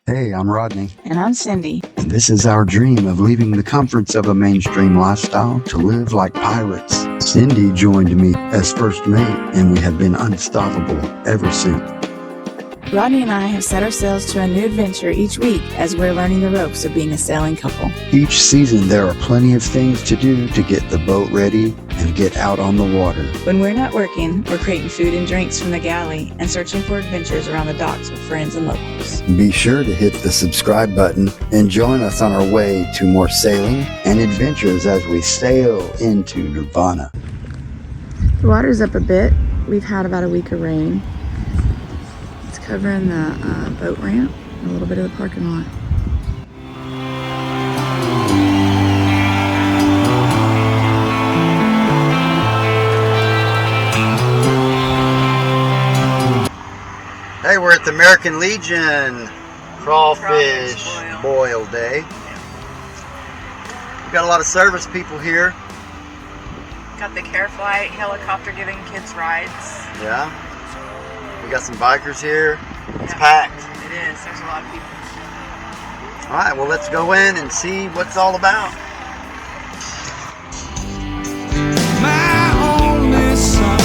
Hey, I'm Rodney. And I'm Cyndi. And this is our dream of leaving the comforts of a mainstream lifestyle to live like pirates. Cyndi joined me as first mate, and we have been unstoppable ever since. Rodney and I have set our sails to a new adventure each week as we're learning the ropes of being a sailing couple. Each season, there are plenty of things to do to get the boat ready and get out on the water. When we're not working, we're creating food and drinks from the galley and searching for adventures around the docks with friends and locals. Be sure to hit the subscribe button and join us on our way to more sailing and adventures as we sail into Nirvana. The water's up a bit. We've had about a week of rain. It's covering the boat ramp and a little bit of the parking lot. Hey, we're at the American Legion Crawfish Boil Day. We've got a lot of service people here. Got the Care Flight helicopter giving kids rides. Yeah. We got some bikers here. It's packed. It is. There's a lot of people. All right, well, let's go in and see what it's all about. My only son,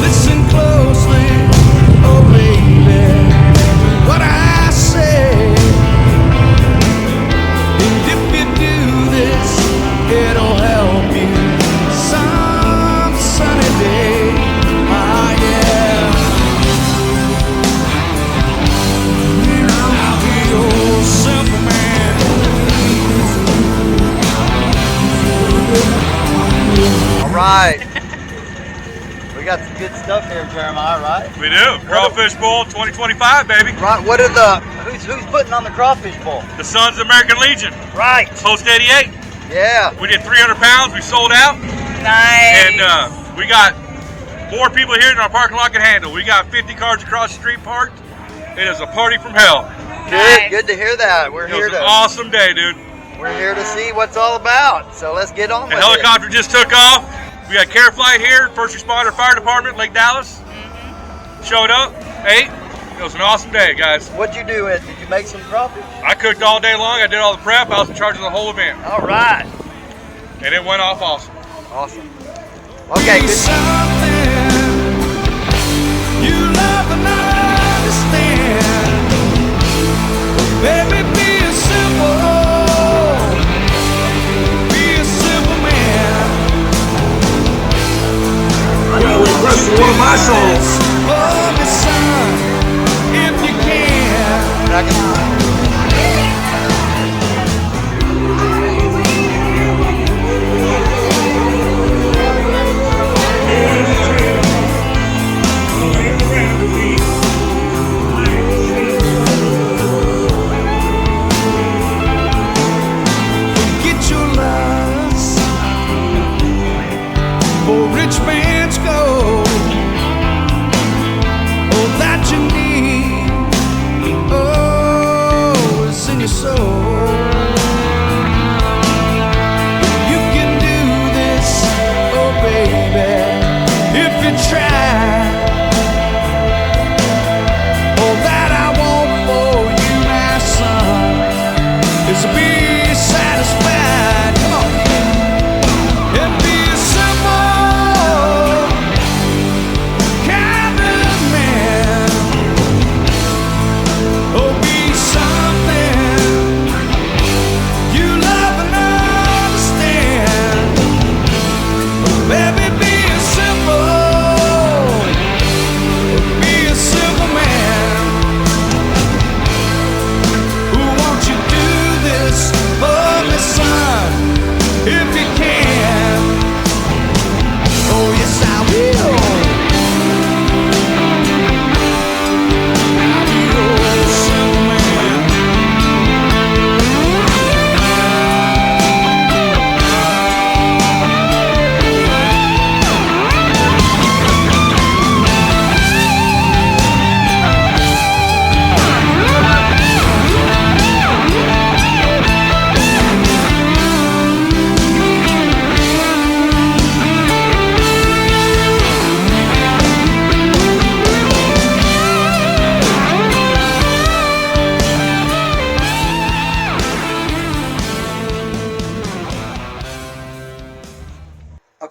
listen closely, oh baby, what I say. And if you do this, it'll help you some sunny day. Ah, yeah. I'll be your simple man. All right. We got some good stuff here, Jeremiah, right? We do. Crawfish Bowl 2025, baby. Right. What are who's putting on the Crawfish Bowl? The Sons of American Legion. Right. Post 88. Yeah. We did 300 pounds. We sold out. Nice. And we got more people here than our parking lot can handle. We got 50 cars across the street parked. It is a party from hell. Good. Good to hear that. We're It here was an to awesome day, dude. we're here to see what's all about. So let's get on The with helicopter just took off. We got Care Flight here, first responder fire department, Lake Dallas. Showed up, ate. It was an awesome day, guys. it. What'd you do? Did you make some crawfish? I cooked all day long. I did all the prep. I was in charge of the whole event. All right. And it went off awesome. Awesome. Okay. Good. Something you love and understand. Baby, be a simple man. I got a request for one of my songs. Oh, my son, if you can. Get your loves for rich man's gold. All that you need, oh, is in your soul. You can do this, oh baby, if you try. All that I want for you, my son, is to be satisfied. Come on, and be a simple kind of man. Oh, be something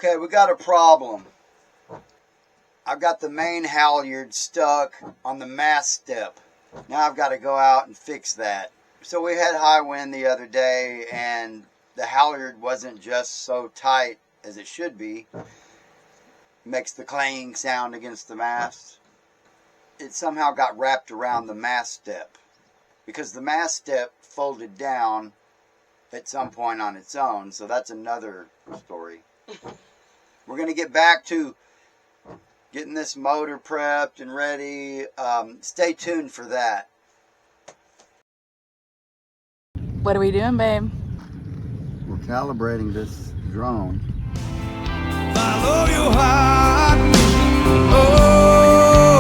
Okay, we got a problem. I've got the main halyard stuck on the mast step. Now I've got to go out and fix that. So we had high wind the other day, and the halyard wasn't just so tight as it should be. Makes the clanging sound against the mast. It somehow got wrapped around the mast step, because the mast step folded down at some point on its own. So that's another story. We're going to get back to getting this motor prepped and ready. Stay tuned for that. What are we doing, babe? We're calibrating this drone. Follow your heart. Oh,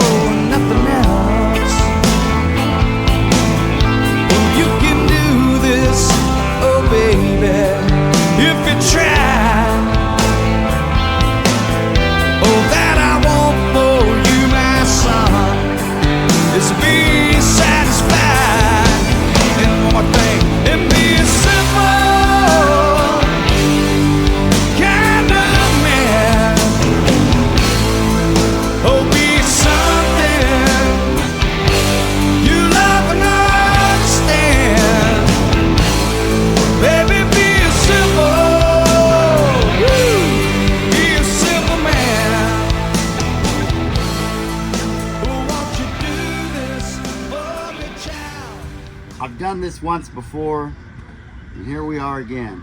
nothing else. Oh, you can do this. Oh, baby, if you try. Oh, that I want for you, my son, is to be satisfied. And one more thing, and be a simple kind of man. Oh, be something you love and understand. Baby, be a simple, be a simple man. Oh, won't you do this for me, child? I've done this once before, and here we are again.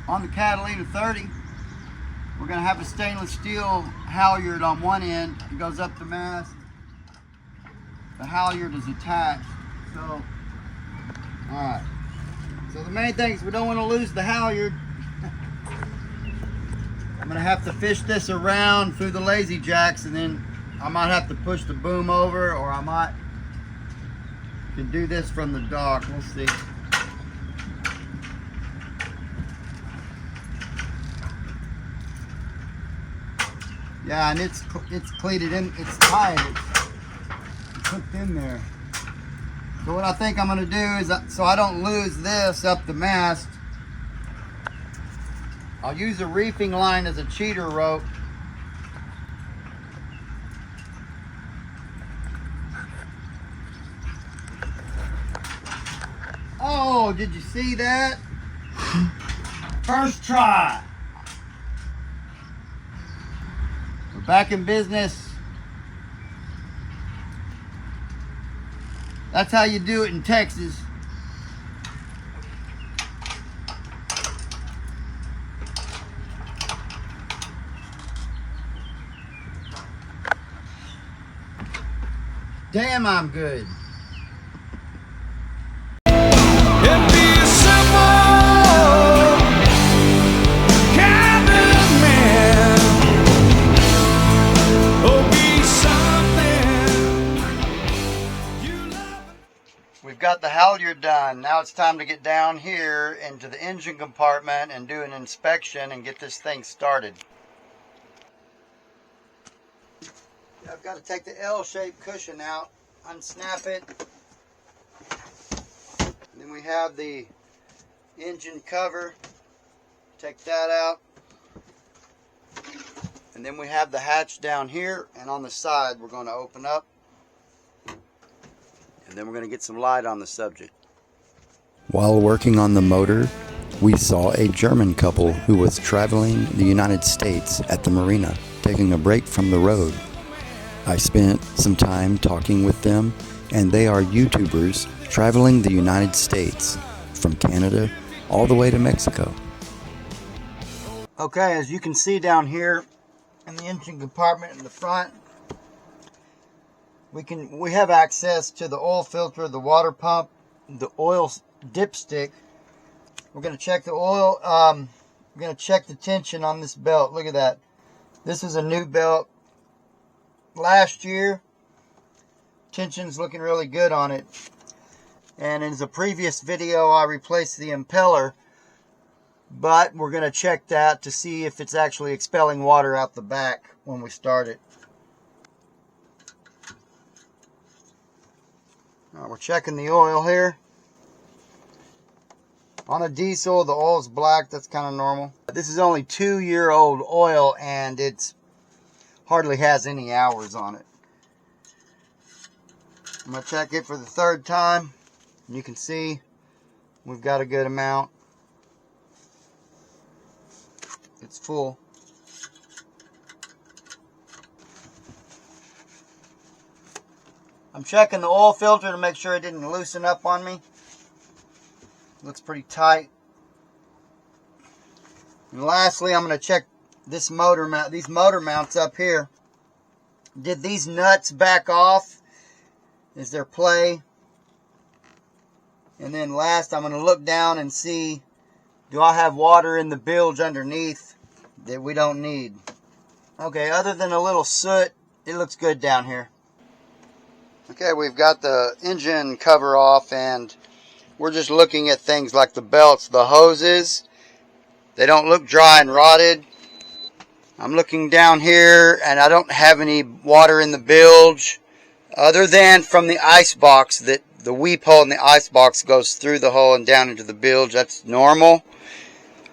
On the Catalina 30, we're going to have a stainless steel halyard on one end. It goes up the mast. The halyard is attached. So, alright. So the main thing is we don't want to lose the halyard. I'm going to have to fish this around through the lazy jacks, and then I might have to push the boom over, or I might can do this from the dock. We'll see. Yeah, and it's cleated in, it's tight, it's hooked in there. So what I think I'm going to do is, so I don't lose this up the mast, I'll use a reefing line as a cheater rope. Oh, did you see that? First try. We're back in business. That's how you do it in Texas. Damn, I'm good. And be a simple kind of man. Oh, be something you love. We've got the halyard done. Now it's time to get down here into the engine compartment and do an inspection and get this thing started. I've got to take the L-shaped cushion out, unsnap it. And then we have the engine cover. Take that out. And then we have the hatch down here, and on the side we're going to open up. And then we're going to get some light on the subject. While working on the motor, we saw a German couple who was traveling the United States at the marina, taking a break from the road. I spent some time talking with them, and they are YouTubers traveling the United States from Canada all the way to Mexico. Okay, as you can see down here in the engine compartment in the front, we have access to the oil filter, the water pump, the oil dipstick. We're going to check the oil. We're going to check the tension on this belt. Look at that. This is a new belt. Last year, tension's looking really good on it. And in the previous video, I replaced the impeller, but we're going to check that to see if it's actually expelling water out the back when we start it. Alright, we're checking the oil here. On a diesel, the oil's black. That's kind of normal. This is only 2-year-old oil, and it's hardly has any hours on it. I'm going to check it for the 3rd time. You can see we've got a good amount. It's full. I'm checking the oil filter to make sure it didn't loosen up on me. Looks pretty tight. And lastly, I'm going to check this motor mount. These motor mounts up here. Did these nuts back off? Is there play? And then last, I'm going to look down and see, do I have water in the bilge underneath that we don't need? Okay, other than a little soot, it looks good down here. Okay, we've got the engine cover off, and we're just looking at things like the belts, the hoses. They don't look dry and rotted. I'm looking down here, and I don't have any water in the bilge, other than from the ice box, that the weep hole in the ice box goes through the hole and down into the bilge. That's normal.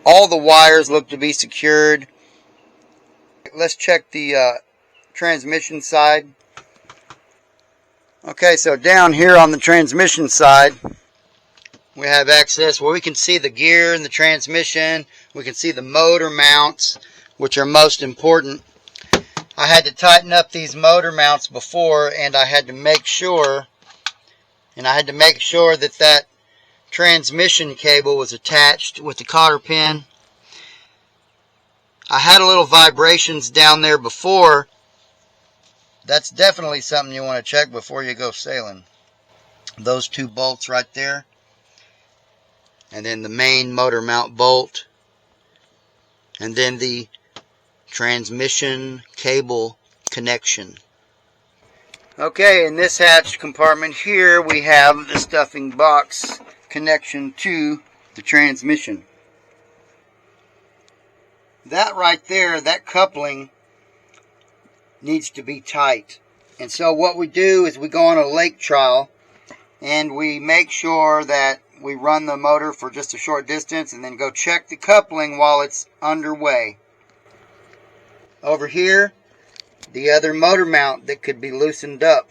All the wires look to be secured. Let's check the transmission side. Okay, so down here on the transmission side, we have access where we can see the gear and the transmission. We can see the motor mounts, which are most important. I had to tighten up these motor mounts before, and I had to make sure, that that transmission cable was attached with the cotter pin. I had a little vibrations down there before. That's definitely something you want to check before you go sailing. Those 2 bolts right there. And then the main motor mount bolt. And then the transmission cable connection. Okay, in this hatch compartment here, we have the stuffing box connection to the transmission. That right there, that coupling, needs to be tight. And so what we do is we go on a lake trial, and we make sure that we run the motor for just a short distance and then go check the coupling while it's underway. Over here, the other motor mount that could be loosened up,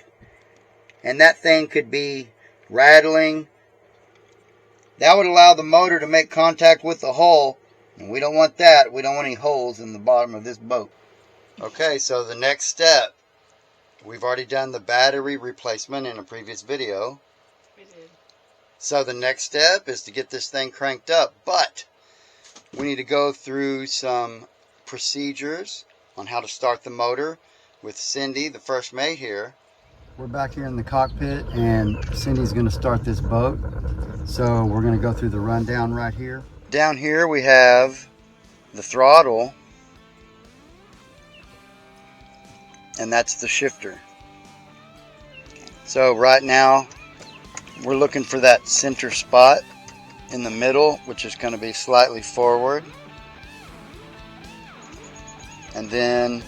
and that thing could be rattling. That would allow the motor to make contact with the hull, and we don't want that. We don't want any holes in the bottom of this boat. Okay, so the next step, we've already done the battery replacement in a previous video. We did. So the next step is to get this thing cranked up, but we need to go through some procedures on how to start the motor with Cyndi, the first mate here. We're back here in the cockpit, and Cyndi's going to start this boat. So we're going to go through the rundown right here. Down here we have the throttle, and that's the shifter. So right now we're looking for that center spot in the middle, which is going to be slightly forward. And then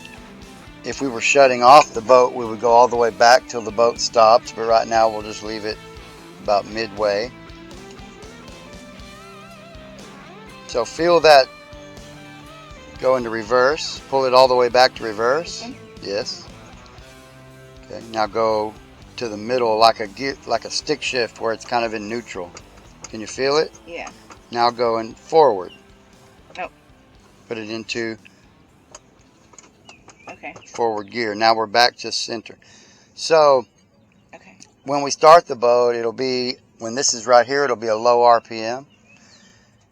if we were shutting off the boat, we would go all the way back till the boat stops, but right now we'll just leave it about midway. So feel that go into reverse, pull it all the way back to reverse. Okay. Yes. Okay, now go to the middle like a stick shift where it's kind of in neutral. Can you feel it? Yeah. Now go in forward. Oh. Put it into Okay. forward gear. Now we're back to center. So Okay. when we start the boat, it'll be, when this is right here, it'll be a low RPM.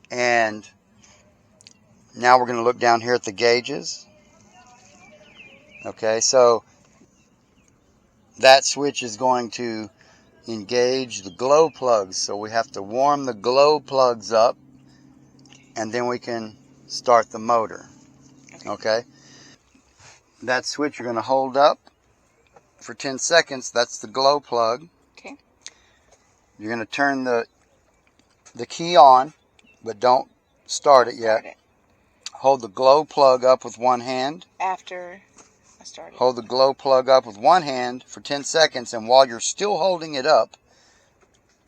And now we're going to look down here at the gauges. Okay, so that switch is going to engage the glow plugs. So we have to warm the glow plugs up, and then we can start the motor. Okay? That switch you're going to hold up for 10 seconds. That's the glow plug. Okay. You're going to turn the key on, but don't start it yet. Start it. Hold the glow plug up with one hand. After I started. Hold the glow plug up with one hand for 10 seconds, and while you're still holding it up,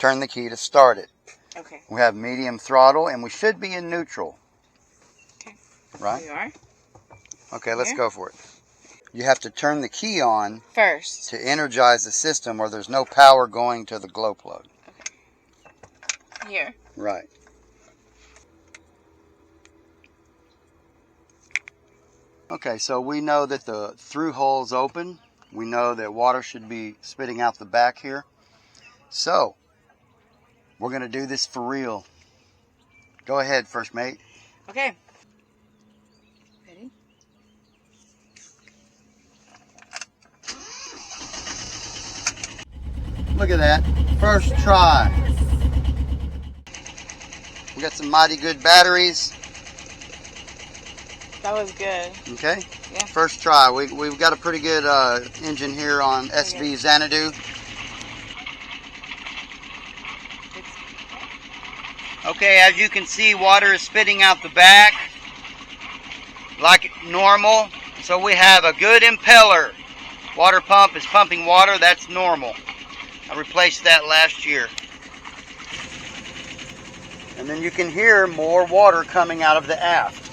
turn the key to start it. Okay. We have medium throttle, and we should be in neutral. Okay. Right? We are. Okay, let's Here. go for it. You have to turn the key on First. to energize the system, or there's no power going to the glow plug. Here. Right. Okay, so we know that the through hole's open. We know that water should be spitting out the back here. So, we're going to do this for real. Go ahead, first mate. Okay. Ready? Look at that. First try. We got some mighty good batteries. That was good. Okay. Yeah. First try. We've got a pretty good engine here on SV Xanadu. Okay, as you can see, water is spitting out the back like normal. So we have a good impeller. Water pump is pumping water. That's normal. I replaced that last year. And then you can hear more water coming out of the aft.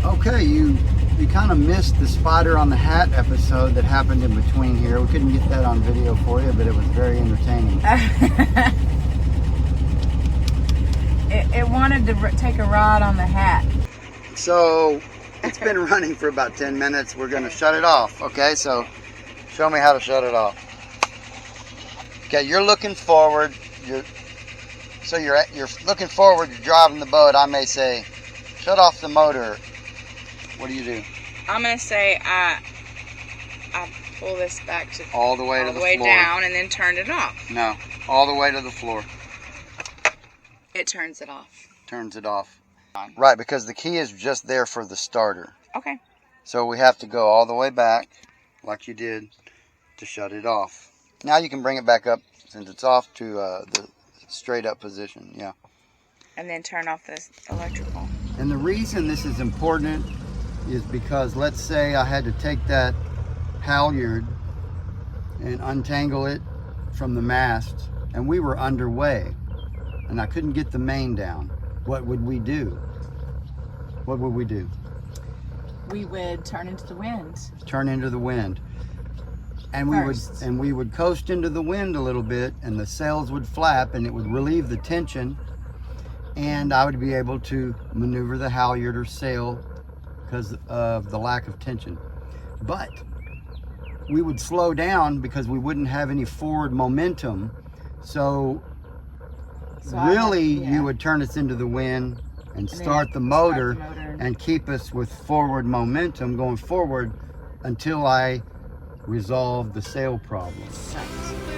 Okay, you kind of missed the spider on the hat episode that happened in between here. We couldn't get that on video for you, but it was very entertaining. It wanted to take a ride on the hat. So, it's been running for about 10 minutes. We're going to shut it off, okay? So, show me how to shut it off. Okay, you're looking forward. You're looking forward, you're driving the boat. I may say, shut off the motor. What do you do? I'm going to say I pull this back to All the way to all the the way floor. down and then turn it off. No, all the way to the floor. It turns it off. Turns it off. Right, because the key is just there for the starter. Okay. So we have to go all the way back, like you did, to shut it off. Now you can bring it back up, since it's off, to the straight up position. Yeah. And then turn off this electrical. And the reason this is important is because, let's say I had to take that halyard and untangle it from the mast, and we were underway, and I couldn't get the main down. What would we do? What would we do? We would turn into the wind. Turn into the wind. And we would coast into the wind a little bit, and the sails would flap, and it would relieve the tension, and I would be able to maneuver the halyard or sail because of the lack of tension. But we would slow down because we wouldn't have any forward momentum. So really, you would turn us into the wind and start the motor and keep us with forward momentum going forward until I resolve the sail problem. Right.